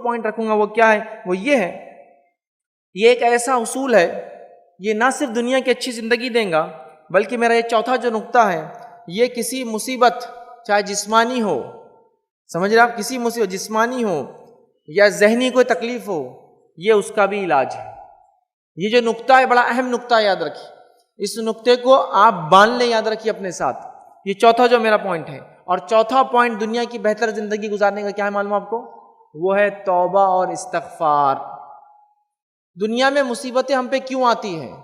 Point رکھوں گا وہ کیا ہے، وہ یہ ہے، یہ ایک ایسا اصول ہے، یہ نہ صرف دنیا کی اچھی زندگی دیں گا، بلکہ میرا یہ چوتھا جو نقطہ ہے، یہ کسی مصیبت چاہے جسمانی ہو، سمجھ رہے آپ، کسی مصیبت جسمانی ہو یا ذہنی کوئی تکلیف ہو، یہ اس کا بھی علاج ہے۔ یہ جو نقطہ ہے بڑا اہم نقطہ ہے، یاد رکھیے، اس نقطے کو آپ باندھ لیں، یاد رکھیے اپنے ساتھ۔ یہ چوتھا جو میرا پوائنٹ ہے، اور چوتھا پوائنٹ دنیا کی بہتر زندگی گزارنے کا کیا ہے معلوم آپ کو، وہ ہے توبہ اور استغفار۔ دنیا میں مصیبتیں ہم پہ کیوں آتی ہیں،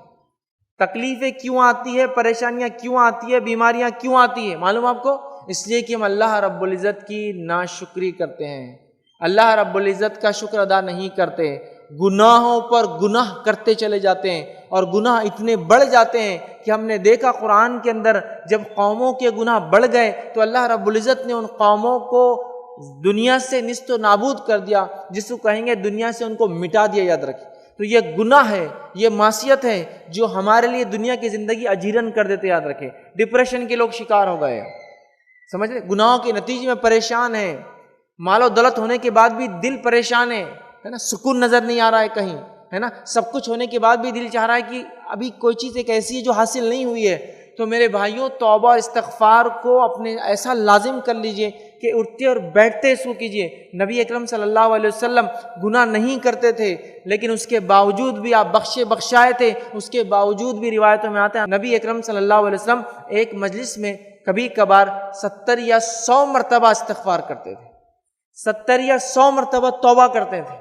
تکلیفیں کیوں آتی ہے، پریشانیاں کیوں آتی ہے، بیماریاں کیوں آتی ہے، معلوم آپ کو، اس لیے کہ ہم اللہ رب العزت کی ناشکری کرتے ہیں، اللہ رب العزت کا شکر ادا نہیں کرتے، گناہوں پر گناہ کرتے چلے جاتے ہیں، اور گناہ اتنے بڑھ جاتے ہیں کہ ہم نے دیکھا قرآن کے اندر جب قوموں کے گناہ بڑھ گئے تو اللہ رب العزت نے ان قوموں کو دنیا سے نیست و نابود کر دیا، جس کو کہیں گے دنیا سے ان کو مٹا دیا، یاد رکھیں۔ تو یہ گناہ ہے، یہ معصیت ہے جو ہمارے لیے دنیا کی زندگی اجیرن کر دیتے، یاد رکھیں۔ ڈپریشن کے لوگ شکار ہو گئے، سمجھ رہے، گناہوں کے نتیجے میں پریشان ہیں، مال و دولت ہونے کے بعد بھی دل پریشان ہے نا، سکون نظر نہیں آ رہا ہے کہیں، ہے نا، سب کچھ ہونے کے بعد بھی دل چاہ رہا ہے کہ ابھی کوئی چیز ایک ایسی ہے جو حاصل نہیں ہوئی ہے۔ تو میرے بھائیوں، توبہ اور استغفار کو اپنے ایسا لازم کر لیجئے کہ اٹھتے اور بیٹھتے اس کو کیجئے۔ نبی اکرم صلی اللہ علیہ وسلم گناہ نہیں کرتے تھے، لیکن اس کے باوجود بھی آپ بخشائے تھے، اس کے باوجود بھی روایتوں میں آتا ہے نبی اکرم صلی اللہ علیہ وسلم ایک مجلس میں کبھی کبھار 70 یا 100 مرتبہ استغفار کرتے تھے، 70 یا 100 مرتبہ توبہ کرتے تھے،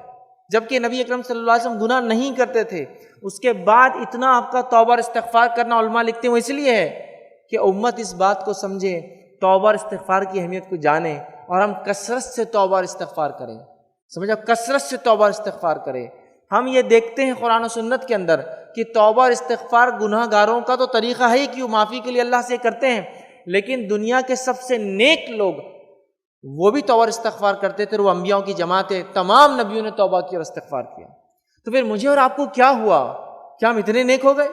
جبکہ نبی اکرم صلی اللہ علیہ وسلم گناہ نہیں کرتے تھے۔ اس کے بعد اتنا آپ کا توبہ اور استغفار کرنا، علماء لکھتے ہیں وہ اس لیے ہے کہ امت اس بات کو سمجھے، توبہ اور استغفار کی اہمیت کو جانے، اور ہم کثرت سے توبہ اور استغفار کریں، سمجھا، کثرت سے توبہ اور استغفار کریں۔ ہم یہ دیکھتے ہیں قرآن و سنت کے اندر کہ توبہ اور استغفار گناہ گاروں کا تو طریقہ ہے کہ وہ معافی کے لیے اللہ سے کرتے ہیں، لیکن دنیا کے سب سے نیک لوگ وہ بھی توبہ اور استغفار کرتے تھے، وہ انبیاء کی جماعت ہے، تمام نبیوں نے توبہ کی اور استغفار کیا۔ تو پھر مجھے اور آپ کو کیا ہوا؟ کیا ہم اتنے نیک ہو گئے؟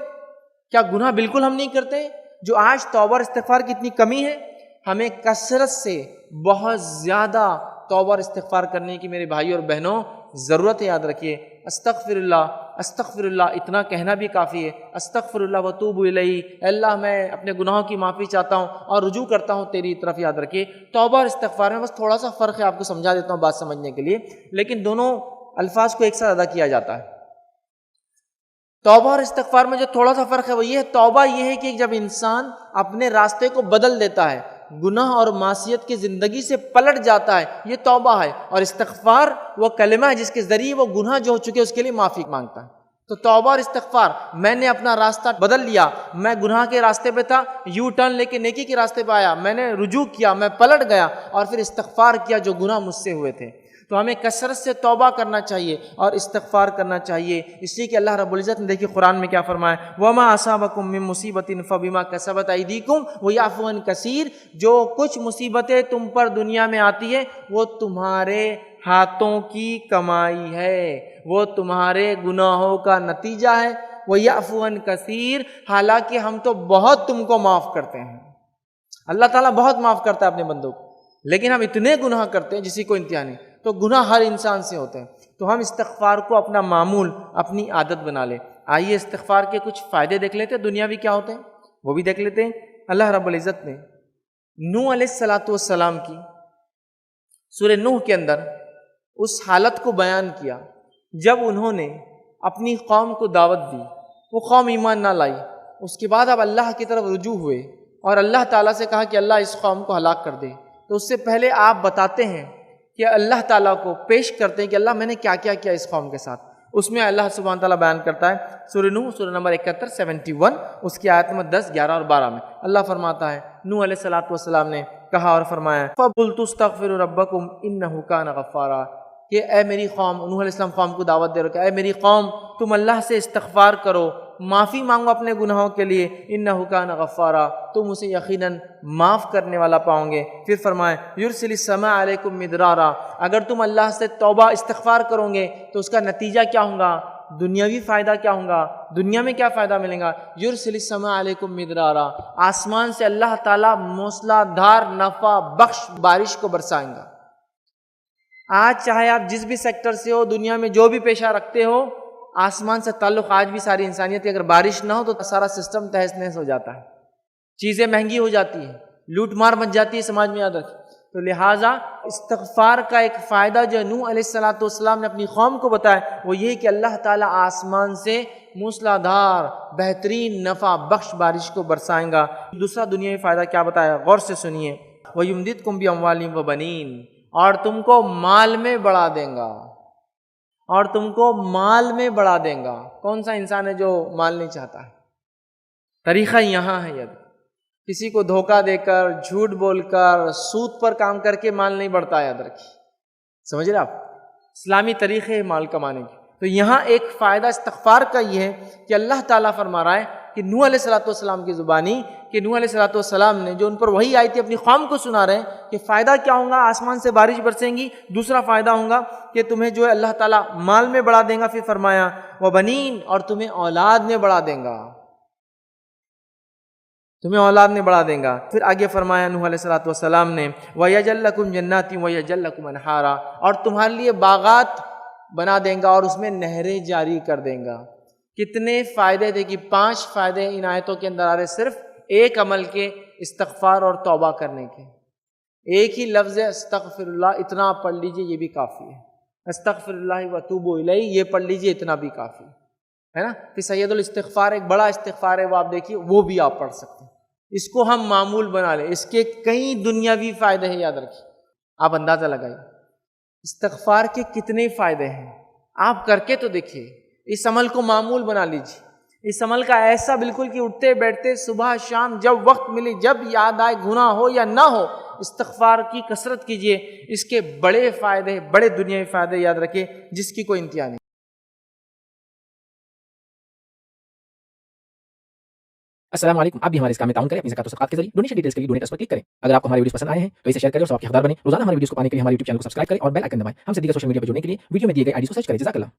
کیا گناہ بالکل ہم نہیں کرتے؟ جو آج توبہ اور استغفار کی اتنی کمی ہے، ہمیں کثرت سے بہت زیادہ توبہ اور استغفار کرنے کی میرے بھائی اور بہنوں ضرورت ہے، یاد رکھیے۔ استغفر اللہ اتنا کہنا بھی کافی ہے، استغفر اللہ واتوب الیہ، اللہ میں اپنے گناہوں کی معافی چاہتا ہوں اور رجوع کرتا ہوں تیری طرف، یاد رکھیے۔ توبہ اور استغفار میں بس تھوڑا سا فرق ہے، آپ کو سمجھا دیتا ہوں بات سمجھنے کے لیے، لیکن دونوں الفاظ کو ایک ساتھ ادا کیا جاتا ہے۔ توبہ اور استغفار میں جو تھوڑا سا فرق ہے وہ یہ ہے، توبہ یہ ہے کہ جب انسان اپنے راستے کو بدل دیتا ہے، گناہ اور معصیت کی زندگی سے پلٹ جاتا ہے، یہ توبہ ہے، اور استغفار وہ کلمہ ہے جس کے ذریعے وہ گناہ جو ہو چکے اس کے لیے معافی مانگتا ہے۔ تو توبہ اور استغفار، میں نے اپنا راستہ بدل لیا، میں گناہ کے راستے پہ تھا، یو ٹرن لے کے نیکی کے راستے پہ آیا، میں نے رجوع کیا، میں پلٹ گیا اور پھر استغفار کیا جو گناہ مجھ سے ہوئے تھے۔ تو ہمیں کثرت سے توبہ کرنا چاہیے اور استغفار کرنا چاہیے، اس لیے کہ اللہ رب العزت نے دیکھیے قرآن میں کیا فرمایا، وَمَا أَصَابَكُم مِّن مُّصِيبَةٍ فَبِمَا كَسَبَتْ أَيْدِيكُمْ وَيَعْفُو عَن كَثِيرٍ، جو کچھ مصیبتیں تم پر دنیا میں آتی ہے وہ تمہارے ہاتھوں کی کمائی ہے، وہ تمہارے گناہوں کا نتیجہ ہے، وَيَعْفُو عَن كَثِيرٍ، حالانکہ ہم تو بہت تم کو معاف کرتے ہیں۔ اللہ تعالیٰ بہت معاف کرتا ہے اپنے بندوں کو، لیکن ہم اتنے گناہ کرتے ہیں جسی کو انتہا نہیں۔ تو گناہ ہر انسان سے ہوتے ہیں، تو ہم استغفار کو اپنا معمول، اپنی عادت بنا لیں۔ آئیے استغفار کے کچھ فائدے دیکھ لیتے ہیں، دنیاوی کیا ہوتے ہیں وہ بھی دیکھ لیتے ہیں۔ اللہ رب العزت نے نوح علیہ السلام کی سورہ نوح کے اندر اس حالت کو بیان کیا جب انہوں نے اپنی قوم کو دعوت دی، وہ قوم ایمان نہ لائی، اس کے بعد اب اللہ کی طرف رجوع ہوئے اور اللہ تعالیٰ سے کہا کہ اللہ اس قوم کو ہلاک کر دے۔ تو اس سے پہلے آپ بتاتے ہیں کہ اللہ تعالیٰ کو پیش کرتے ہیں کہ اللہ میں نے کیا کیا کیا اس قوم کے ساتھ۔ اس میں اللہ سبحانہ تعالیٰ بیان کرتا ہے سورہ نوح سورہ نمبر 71 71، اس کی آیت نمبر 10 11 اور 12 میں اللہ فرماتا ہے، نوح علیہ السلام نے کہا اور فرمایا، فَقُلْتُ اسْتَغْفِرُوا رَبَّكُمْ إِنَّهُ كَانَ غَفَّارًا، کہ اے میری قوم، نوح علیہ السلام قوم کو دعوت دے رہے کہ اے میری قوم تم اللہ سے استغفار کرو، معافی مانگو اپنے گناہوں کے لیے، انہ کان غفارا، تم اسے یقیناً معاف کرنے والا پاؤ گے۔ پھر فرمائے یرسل السماء علیکم مدرارا، اگر تم اللہ سے توبہ استغفار کرو گے تو اس کا نتیجہ کیا ہوگا، دنیاوی فائدہ کیا ہوگا، دنیا میں کیا فائدہ ملے گا، یرسل السماء علیکم مدرارا، آسمان سے اللہ تعالیٰ موسلا دھار نفع بخش بارش کو برسائیں گا۔ آج چاہے آپ جس بھی سیکٹر سے ہو، دنیا میں جو بھی پیشہ رکھتے ہو، آسمان سے تعلق آج بھی ساری انسانیت ہے. اگر بارش نہ ہو تو سارا سسٹم تہس نہس ہو جاتا ہے، چیزیں مہنگی ہو جاتی ہیں، لوٹ مار مچ جاتی ہے سماج میں. یاد رکھیں. تو لہٰذا استغفار کا ایک فائدہ جو نوح علیہ السلام نے اپنی قوم کو بتایا وہ یہ کہ اللہ تعالیٰ آسمان سے موسلادھار بہترین نفع بخش بارش کو برسائیں گا. دوسرا دنیاوی فائدہ کیا بتایا، غور سے سنیے. وَيُمْدِدْكُمْ بِأَمْوَالٍ وَبَنِينَ، اور تم کو مال میں بڑھا دیں گا، اور تم کو مال میں بڑھا دیں گا. کون سا انسان ہے جو مال نہیں چاہتا ہے؟ طریقہ یہاں ہے. یاد کسی کو دھوکہ دے کر، جھوٹ بول کر، سود پر کام کر کے مال نہیں بڑھتا. یاد رکھیے، سمجھ رہے آپ؟ اسلامی طریقے ہیں مال کمانے کے. تو یہاں ایک فائدہ استغفار کا یہ ہے کہ اللہ تعالیٰ فرما رہا ہے کہ نوح علیہ السلام کی زبانی، کہ نوح علیہ السلام نے جو ان پر وحی آئی تھی اپنی قوم کو سنا رہے ہیں کہ فائدہ کیا ہوگا، آسمان سے بارش برسیں گی. دوسرا فائدہ ہوگا کہ تمہیں جو ہے اللہ تعالیٰ مال میں بڑھا دیں گا. پھر فرمایا وَبَنِينَ، اور تمہیں اولاد میں بڑھا دیں گا، تمہیں اولاد میں بڑھا دیں گا. پھر آگے فرمایا نوح علیہ السلام نے وَيَجْعَلْ لَكُمْ جَنَّاتٍ وَيَجْعَلْ لَكُمْ أَنْهَارًا، اور تمہارے لیے باغات بنا دیں گا اور اس میں نہریں جاری کر دیں گا. کتنے فائدے تھے کہ 5 فائدے ان آیتوں کے اندر آ رہے، صرف ایک عمل کے، استغفار اور توبہ کرنے کے. ایک ہی لفظ ہے استغفر اللہ، اتنا آپ پڑھ لیجئے، یہ بھی کافی ہے. استغفر اللہ واتوب الیہ، یہ پڑھ لیجئے، اتنا بھی کافی ہے نا. پھر سید الاستغفار ایک بڑا استغفار ہے، وہ آپ دیکھیے، وہ بھی آپ پڑھ سکتے ہیں. اس کو ہم معمول بنا لیں. اس کے کئی دنیاوی فائدے ہیں، یاد رکھیے. آپ اندازہ لگائیے استغفار کے کتنے فائدے ہیں. آپ کر کے تو دیکھیے، اس عمل کو معمول بنا لیجیے. اس عمل کا ایسا بالکل کہ اٹھتے بیٹھتے صبح شام جب وقت ملے، جب یاد آئے، گناہ ہو یا نہ ہو، استغفار کی کثرت کیجیے. اس کے بڑے فائدے، بڑے دنیاوی فائدے یاد رکھیں جس کی کوئی انتہا نہیں. السلام علیکم. آپ بھی ہمارے اس کام میں تعاون کریں اپنی زکات و صدقات کے ذریعے. ڈونیشن ڈیٹیلز کے لیے ڈونیٹ اس پر کلک کریں. اگر آپ کو ہمارے ویڈیوز پسند آئے ہیں تو اسے شیئر کریں اور سب کے حقدار بنیں. روزانہ ہمارے ویڈیوز کو پانے کے لیے ہمارے یوٹیوب چینل کو سبسکرائب کریں اور بیل آئکن دبائیں. ہم سے دیگر سوشل میڈیا پر جڑنے کے لیے ویڈیو میں دیے گئے آئی ڈی کو سرچ کریں. جزاک اللہ.